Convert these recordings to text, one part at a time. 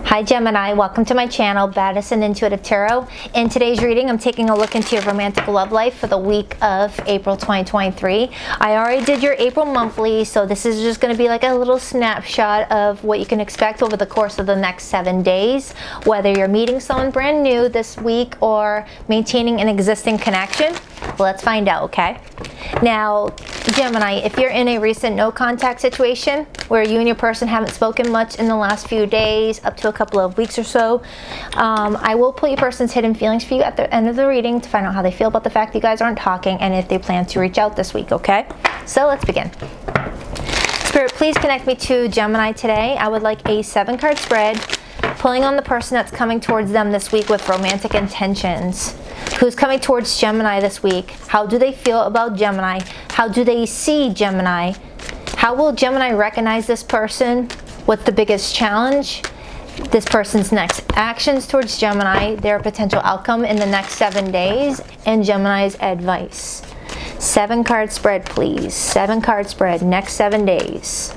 Hi Gemini, welcome to my channel, Baddison Intuitive Tarot. In today's reading, I'm taking a look into your romantic love life for the week of April 2023. I already did your April monthly, so this is just going to be like a little snapshot of what you can expect over the course of the next 7 days, whether you're meeting someone brand new this week or maintaining an existing connection. Let's find out, okay? Now, Gemini, if you're in a recent no contact situation where you and your person haven't spoken much in the last few days, up to a couple of weeks or so, I will pull your person's hidden feelings for you at the end of the reading to find out how they feel about the fact that you guys aren't talking and if they plan to reach out this week, okay? So let's begin. Spirit, please connect me to Gemini today. I would like a 7-card spread, pulling on the person that's coming towards them this week with romantic intentions. Who's coming towards Gemini this week? How do they feel about Gemini? How do they see Gemini? How will Gemini recognize this person? What's the biggest challenge? This person's next actions towards Gemini, their potential outcome in the next 7 days, and Gemini's advice. 7-card spread, please. 7-card spread, next 7 days.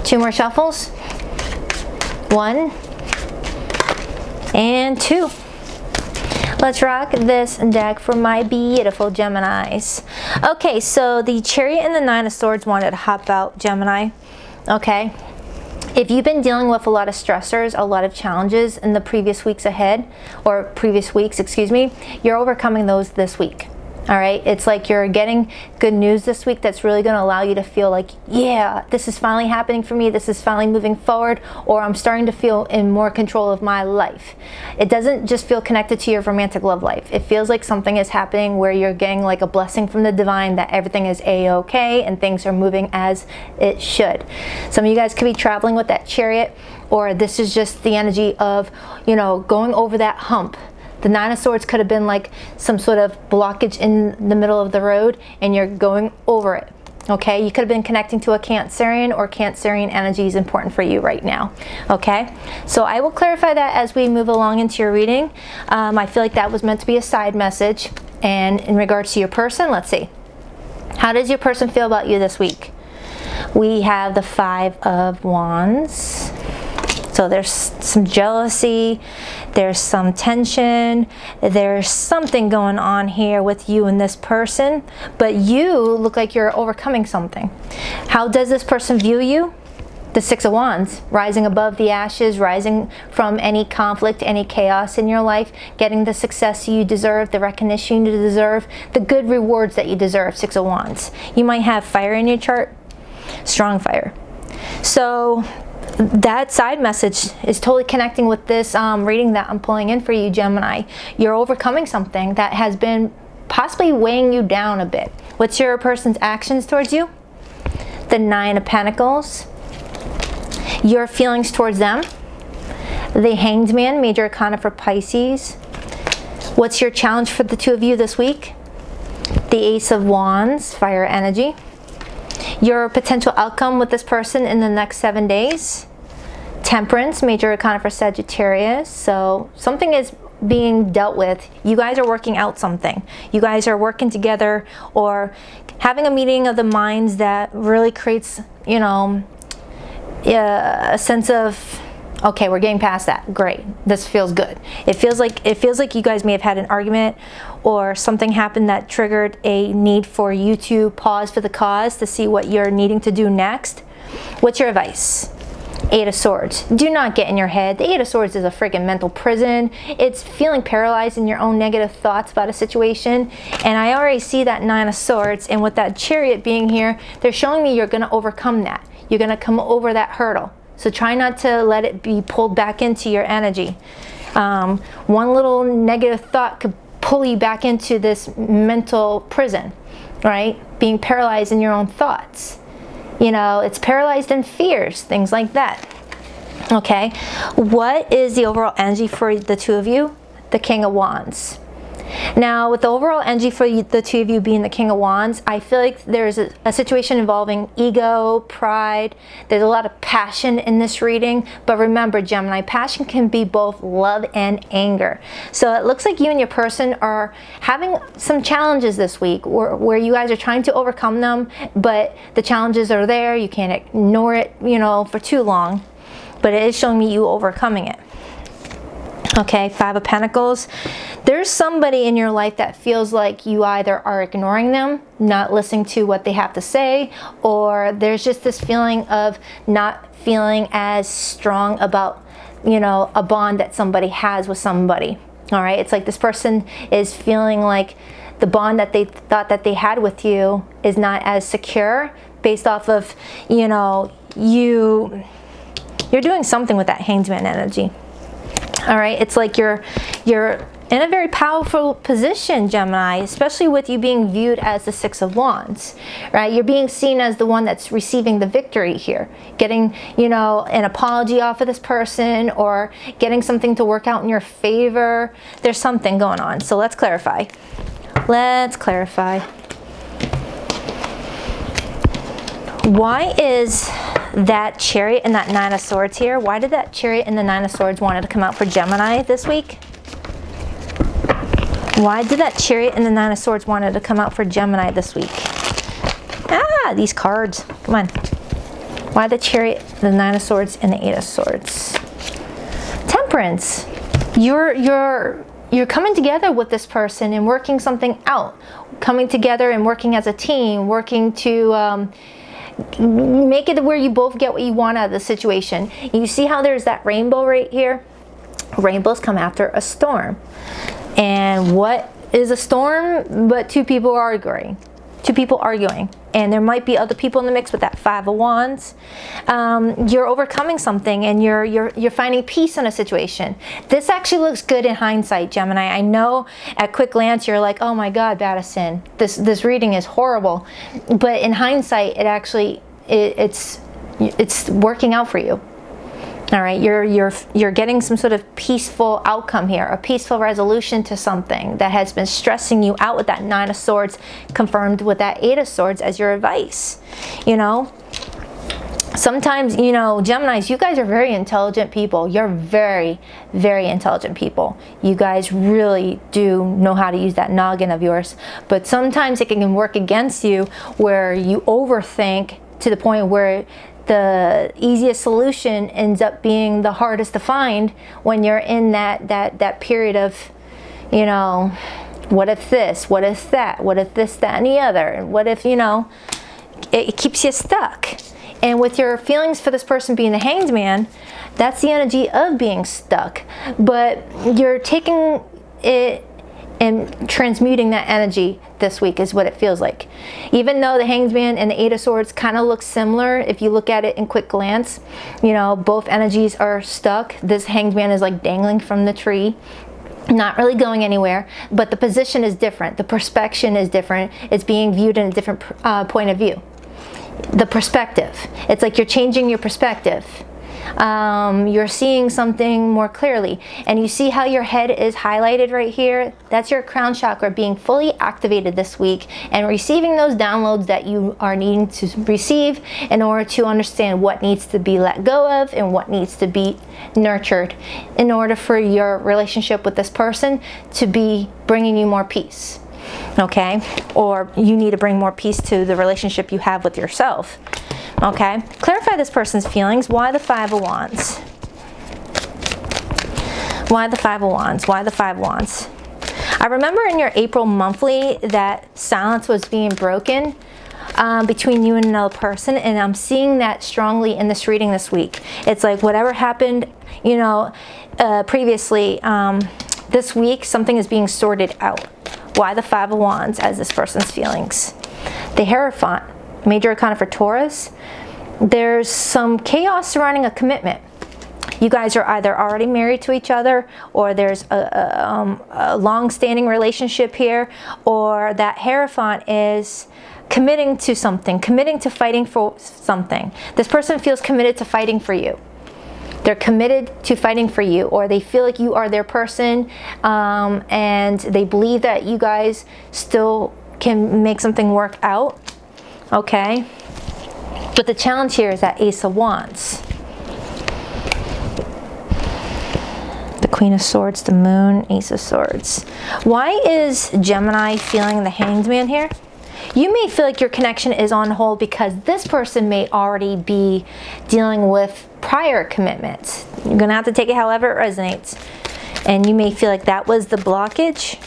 2 more shuffles. 1 and 2. Let's rock this deck for my beautiful Geminis. Okay, so the Chariot and the 9 of Swords wanted to hop out, Gemini. Okay, if you've been dealing with a lot of stressors, a lot of challenges in the previous weeks ahead, or previous weeks, excuse me, you're overcoming those this week. All right, it's like you're getting good news this week that's really going to allow you to feel like, yeah, this is finally happening for me. This is finally moving forward, or I'm starting to feel in more control of my life. It doesn't just feel connected to your romantic love life. It feels like something is happening where you're getting like a blessing from the divine that everything is a-okay and things are moving as it should. Some of you guys could be traveling with that Chariot, or this is just the energy of, you know, going over that hump. The 9 of Swords could have been like some sort of blockage in the middle of the road and you're going over it. Okay, you could have been connecting to a Cancerian, or Cancerian energy is important for you right now. Okay, so I will clarify that as we move along into your reading. I feel like that was meant to be a side message. And in regards to your person, let's see. How does your person feel about you this week? We have the 5 of Wands. So there's some jealousy, there's some tension, there's something going on here with you and this person, but you look like you're overcoming something. How does this person view you? The 6 of Wands, rising above the ashes, rising from any conflict, any chaos in your life, getting the success you deserve, the recognition you deserve, the good rewards that you deserve, 6 of Wands. You might have fire in your chart, strong fire. So that side message is totally connecting with this reading that I'm pulling in for you, Gemini. You're overcoming something that has been possibly weighing you down a bit. What's your person's actions towards you? The 9 of Pentacles. Your feelings towards them. The Hanged Man, major arcana for Pisces. What's your challenge for the two of you this week? The Ace of Wands, fire energy. Your potential outcome with this person in the next 7 days. Temperance, major arcana for Sagittarius. So something is being dealt with. You guys are working out something. You guys are working together or having a meeting of the minds that really creates, you know, a sense of, okay, we're getting past that. Great. This feels good. It feels like you guys may have had an argument or something happened that triggered a need for you to pause for the cause to see what you're needing to do next. What's your advice? 8 of Swords. Do not get in your head. The 8 of Swords is a freaking mental prison. It's feeling paralyzed in your own negative thoughts about a situation. And I already see that 9 of Swords, and with that Chariot being here, they're showing me you're going to overcome that. You're going to come over that hurdle. So try not to let it be pulled back into your energy. One little negative thought could pull you back into this mental prison, right? Being paralyzed in your own thoughts. You know, it's paralyzed in fears, things like that. Okay, what is the overall energy for the two of you? The King of Wands. Now, with the overall energy for the two of you being the King of Wands, I feel like there's a situation involving ego, pride. There's a lot of passion in this reading. But remember, Gemini, passion can be both love and anger. So it looks like you and your person are having some challenges this week where you guys are trying to overcome them, but the challenges are there. You can't ignore it, you know, for too long. but it is showing me you overcoming it. Okay, Five of Pentacles. There's somebody in your life that feels like you either are ignoring them, not listening to what they have to say, or there's just this feeling of not feeling as strong about, you know, a bond that somebody has with somebody. All right, it's like this person is feeling like the bond that they thought that they had with you is not as secure based off of, you know, you're doing something with that Hanged Man energy. All right, it's like you're in a very powerful position, Gemini, especially with you being viewed as the Six of Wands, right? You're being seen as the one that's receiving the victory here, getting, you know, an apology off of this person, or getting something to work out in your favor. There's something going on. So let's clarify. Let's clarify. Why is that Chariot and that Nine of Swords here? Why did that Chariot and the Nine of Swords wanted to come out for Gemini this week? Why did that Chariot and the Nine of Swords wanted to come out for Gemini this week? Ah, these cards. Come on. Why the Chariot, the Nine of Swords, and the Eight of Swords? Temperance. You're coming together with this person and working something out. Coming together and working as a team. Working to make it where you both get what you want out of the situation. You see how there's that rainbow right here? Rainbows come after a storm. And what is a storm but two people arguing? Two people arguing. And there might be other people in the mix with that Five of Wands. You're overcoming something, and you're finding peace in a situation. This actually looks good in hindsight, Gemini. I know at quick glance you're like, oh my God, Baddison, this reading is horrible. But in hindsight, it actually it's working out for you. All right, you're getting some sort of peaceful outcome here, a peaceful resolution to something that has been stressing you out with that Nine of Swords, confirmed with that Eight of Swords as your advice. You know, sometimes, you know, Geminis, you guys are very intelligent people. You're very, very intelligent people. You guys really do know how to use that noggin of yours. But sometimes it can work against you, where you overthink to the point where the easiest solution ends up being the hardest to find when you're in that period of, you know, what if this, what if that, what if this, that, and the other, and what if, you know, it keeps you stuck. And with your feelings for this person being the Hanged Man, that's the energy of being stuck. But you're taking it and transmuting that energy this week is what it feels like. Even though the Hanged Man and the Eight of Swords kind of look similar, if you look at it in quick glance, you know, both energies are stuck. This Hanged Man is like dangling from the tree, not really going anywhere, but the position is different. The perspective is different. It's being viewed in a different point of view. The perspective. It's like you're changing your perspective. You're seeing something more clearly, and you see how your head is highlighted right here. That's your crown chakra being fully activated this week and receiving those downloads that you are needing to receive in order to understand what needs to be let go of and what needs to be nurtured in order for your relationship with this person to be bringing you more peace. Okay, or you need to bring more peace to the relationship you have with yourself. Okay, clarify this person's feelings. Why the Five of Wands? Why the Five of Wands? Why the Five of Wands? I remember in your April monthly that silence was being broken between you and another person, and I'm seeing that strongly in this reading this week. It's like whatever happened, you know, previously, this week something is being sorted out. Why the Five of Wands as this person's feelings? The Hierophant, major arcana for Taurus. There's some chaos surrounding a commitment. You guys are either already married to each other, or there's a long-standing relationship here, or that Hierophant is committing to something, committing to fighting for something. This person feels committed to fighting for you. They're committed to fighting for you, or they feel like you are their person, and they believe that you guys still can make something work out. Okay, but the challenge here is that Ace of Wands, the Queen of Swords, the Moon, Ace of Swords. Why is Gemini feeling the Hanged Man here? You may feel like your connection is on hold because this person may already be dealing with prior commitments. You're gonna have to take it however it resonates. And you may feel like that was the blockage.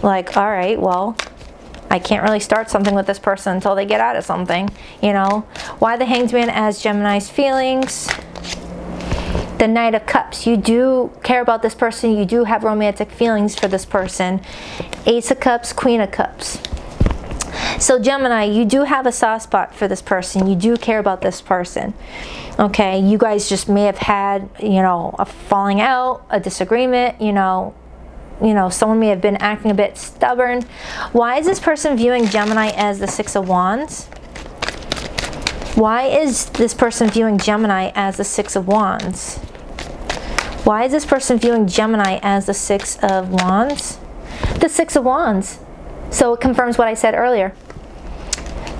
Like, all right, well, I can't really start something with this person until they get out of something, you know. Why the Hanged Man as Gemini's feelings? The Knight of Cups. You do care about this person. You do have romantic feelings for this person. Ace of Cups, Queen of Cups. So Gemini, you do have a soft spot for this person. You do care about this person. Okay, you guys just may have had, you know, a falling out, a disagreement, you know, someone may have been acting a bit stubborn. Why is this person viewing Gemini as the Six of Wands? Why is this person viewing Gemini as the Six of Wands? Why is this person viewing Gemini as the Six of Wands? The Six of Wands. So it confirms what I said earlier.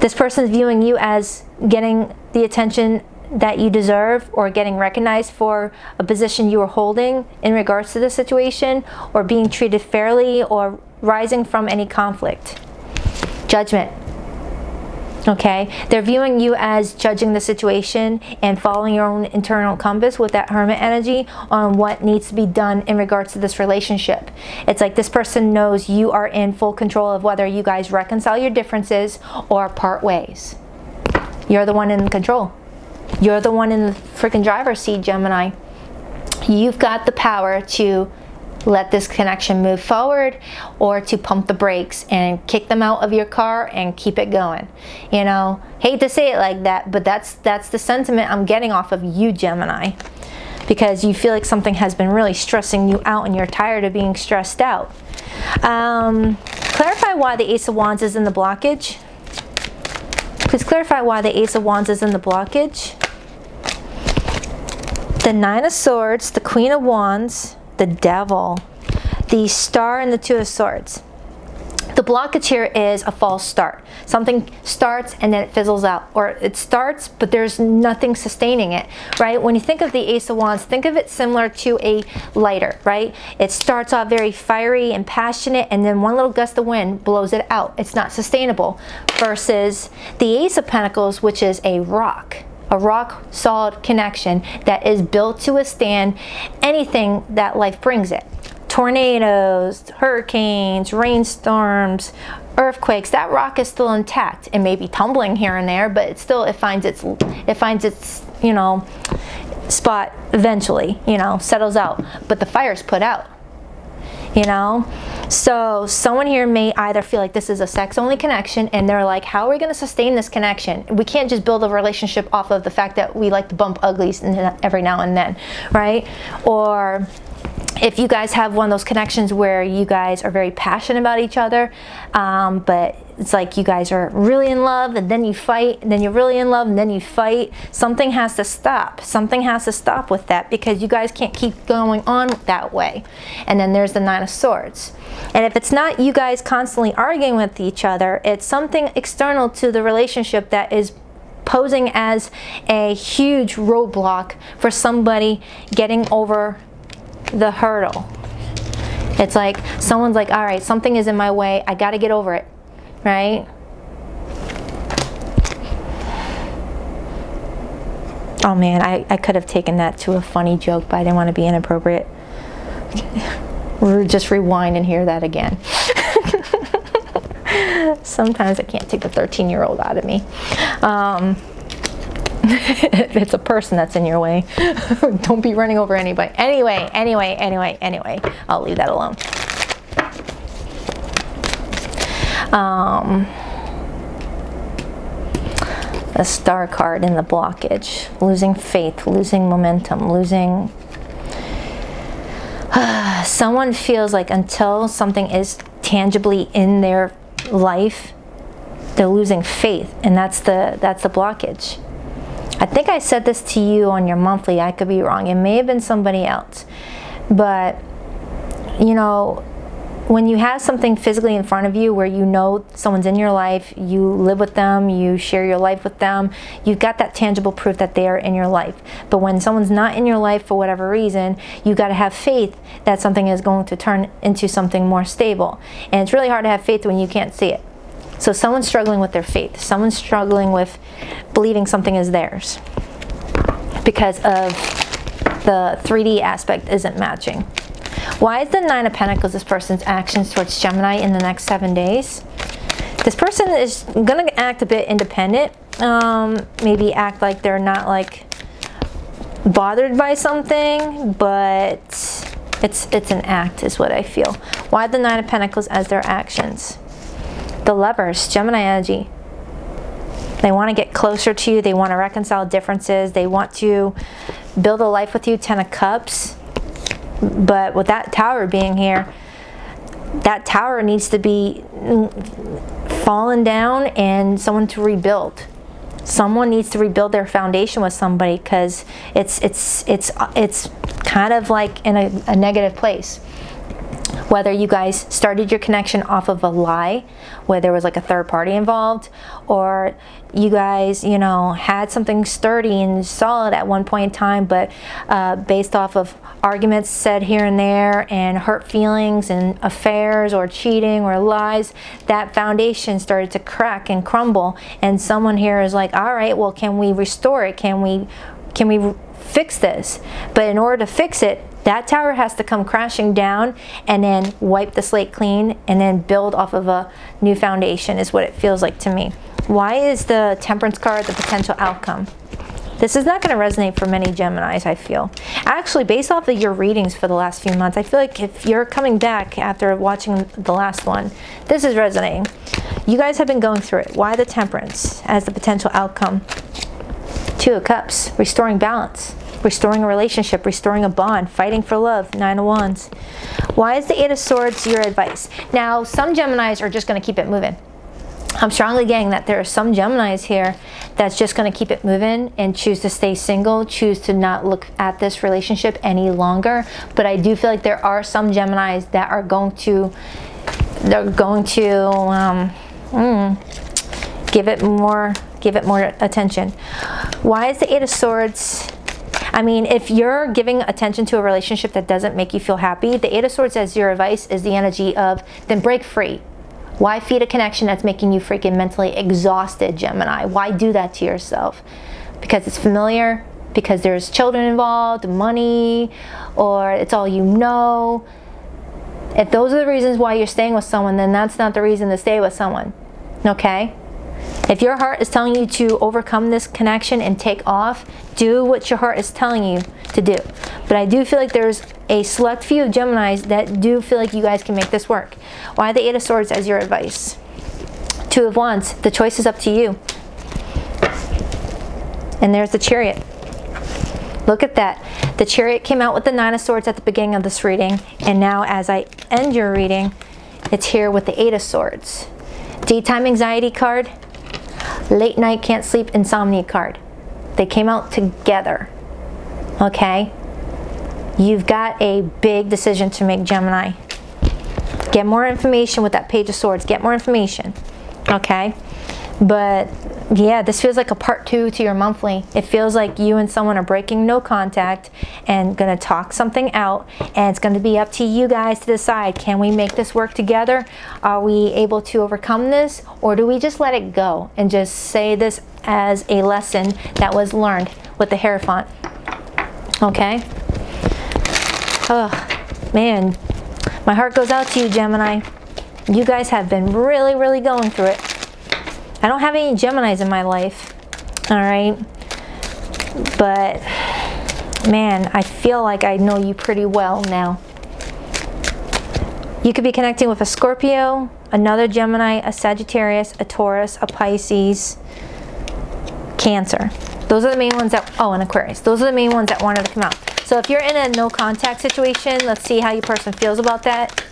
This person is viewing you as getting the attention that you deserve, or getting recognized for a position you are holding in regards to the situation, or being treated fairly, or rising from any conflict. Judgment. Okay, they're viewing you as judging the situation and following your own internal compass with that Hermit energy on what needs to be done in regards to this relationship. It's like this person knows you are in full control of whether you guys reconcile your differences or part ways. You're the one in control. You're the one in the freaking driver's seat, Gemini. You've got the power to let this connection move forward, or to pump the brakes and kick them out of your car and keep it going. You know, hate to say it like that, but that's the sentiment I'm getting off of you, Gemini, because you feel like something has been really stressing you out and you're tired of being stressed out. Clarify why the Ace of Wands is in the blockage. Please clarify why the Ace of Wands is in the blockage. The Nine of Swords, the Queen of Wands, the Devil, the Star, and the Two of Swords. The blockage here is a false start. Something starts and then it fizzles out, or it starts but there's nothing sustaining it, right? When you think of the Ace of Wands, think of it similar to a lighter, right? It starts off very fiery and passionate, and then one little gust of wind blows it out. It's not sustainable. Versus the Ace of Pentacles, which is a rock solid connection that is built to withstand anything that life brings it. Tornadoes, hurricanes, rainstorms, earthquakes. That rock is still intact. It may be tumbling here and there, but it finds its you know, spot eventually, you know, settles out. But the fire's put out. You know, so someone here may either feel like this is a sex-only connection, and they're like, how are we going to sustain this connection? We can't just build a relationship off of the fact that we like to bump uglies every now and then, right? Or if you guys have one of those connections where you guys are very passionate about each other, but it's like you guys are really in love and then you fight, and then you're really in love and then you fight. Something has to stop. Something has to stop with that, because you guys can't keep going on that way. And then there's the Nine of Swords. And if it's not you guys constantly arguing with each other, it's something external to the relationship that is posing as a huge roadblock for somebody getting over the hurdle. It's like someone's like, all right, something is in my way, I got to get over it, right? Oh man, I could have taken that to a funny joke, but I didn't want to be inappropriate. Just rewind and hear that again. Sometimes I can't take the 13-year-old out of me. If it's a person that's in your way, don't be running over anybody. Anyway, I'll leave that alone. A Star card in the blockage. Losing faith, losing momentum, losing... Someone feels like until something is tangibly in their life, they're losing faith, and that's the blockage. I think I said this to you on your monthly. I could be wrong. It may have been somebody else. But, you know, when you have something physically in front of you where you know someone's in your life, you live with them, you share your life with them, you've got that tangible proof that they are in your life. But when someone's not in your life for whatever reason, you got to have faith that something is going to turn into something more stable. And it's really hard to have faith when you can't see it. So someone's struggling with their faith. Someone's struggling with believing something is theirs. because of the 3D aspect isn't matching. Why is the Nine of Pentacles this person's actions towards Gemini in the next 7 days? This person is going to act a bit independent. Maybe act like they're not like bothered by something, but it's an act is what I feel. Why the Nine of Pentacles as their actions? The Lovers, Gemini energy. They want to get closer to you. They want to reconcile differences. They want to build a life with you. Ten of Cups. But with that Tower being here, that tower needs to be fallen down and someone to rebuild. Someone needs to rebuild their foundation with somebody, because it's kind of like in a negative place. Whether you guys started your connection off of a lie, where there was like a third party involved, or you guys, you know, had something sturdy and solid at one point in time, but based off of arguments said here and there and hurt feelings and affairs or cheating or lies, that foundation started to crack and crumble, and someone here is like, all right, well, can we restore it? Can we fix this? But in order to fix it, that tower has to come crashing down and then wipe the slate clean and then build off of a new foundation, is what it feels like to me. Why is the Temperance card the potential outcome? This is not going to resonate for many Geminis, I feel. Actually, based off of your readings for the last few months, I feel like if you're coming back after watching the last one, this is resonating. You guys have been going through it. Why the Temperance as the potential outcome? Two of Cups, restoring balance, restoring a relationship, restoring a bond, fighting for love. Nine of Wands. Why is the Eight of Swords your advice? Now, some Geminis are just going to keep it moving. I'm strongly getting that there are some Geminis here that's just going to keep it moving and choose to stay single, choose to not look at this relationship any longer. But I do feel like there are some Geminis that are going to give it more attention. Why is the Eight of Swords? I mean, if you're giving attention to a relationship that doesn't make you feel happy, the Eight of Swords as your advice is the energy of, then break free. Why feed a connection that's making you freaking mentally exhausted, Gemini? Why do that to yourself? Because it's familiar, because there's children involved, money, or it's all you know. If those are the reasons why you're staying with someone, then that's not the reason to stay with someone, okay? If your heart is telling you to overcome this connection and take off, do what your heart is telling you to do. But I do feel like there's a select few of Geminis that do feel like you guys can make this work. Why the Eight of Swords as your advice? Two of Wands, the choice is up to you. And there's the Chariot. Look at that. The Chariot came out with the Nine of Swords at the beginning of this reading, and now as I end your reading, it's here with the Eight of Swords. Daytime anxiety card, late night can't sleep insomnia card. They came out together, okay? You've got a big decision to make, Gemini. Get more information with that Page of Swords. Get more information, okay? But yeah, this feels like a part 2 to your monthly. It feels like you and someone are breaking no contact and gonna talk something out, and it's gonna be up to you guys to decide, can we make this work together? Are we able to overcome this, or do we just let it go and just say this as a lesson that was learned with the Hierophant? Okay? Oh man, my heart goes out to you, Gemini. You guys have been really, really going through it. I don't have any Geminis in my life, all right? But, man, I feel like I know you pretty well now. You could be connecting with a Scorpio, another Gemini, a Sagittarius, a Taurus, a Pisces, Cancer. Those are the main ones that, oh, and Aquarius. Those are the main ones that wanted to come out. So if you're in a no contact situation, let's see how your person feels about that.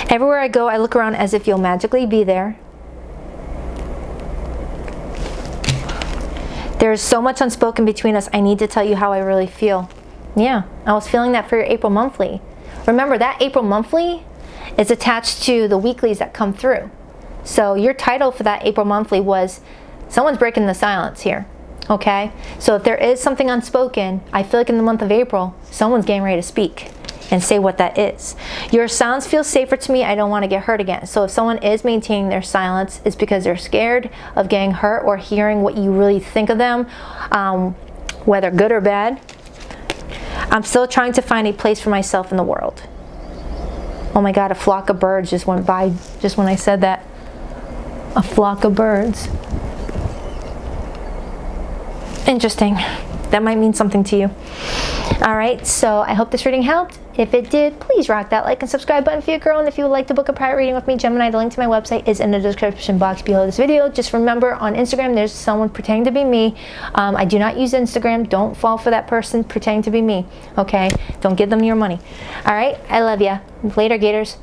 Everywhere I go, I look around as if you'll magically be there. There's so much unspoken between us. I need to tell you how I really feel. Yeah, I was feeling that for your April monthly. Remember, that April monthly is attached to the weeklies that come through. So your title for that April monthly was, someone's breaking the silence here. Okay? So if there is something unspoken, I feel like in the month of April, someone's getting ready to speak. and say what that is. Your silence feels safer to me. I don't want to get hurt again. So if someone is maintaining their silence, it's because they're scared of getting hurt or hearing what you really think of them, whether good or bad. I'm still trying to find a place for myself in the world. Oh my God, a flock of birds just went by just when I said that. A flock of birds. Interesting. That might mean something to you. All right, so I hope this reading helped. If it did, please rock that like and subscribe button for your girl. And if you would like to book a private reading with me, Gemini, the link to my website is in the description box below this video. Just remember, on Instagram, there's someone pretending to be me. I do not use Instagram. Don't fall for that person pretending to be me, okay? Don't give them your money. All right, I love ya. Later, Gators.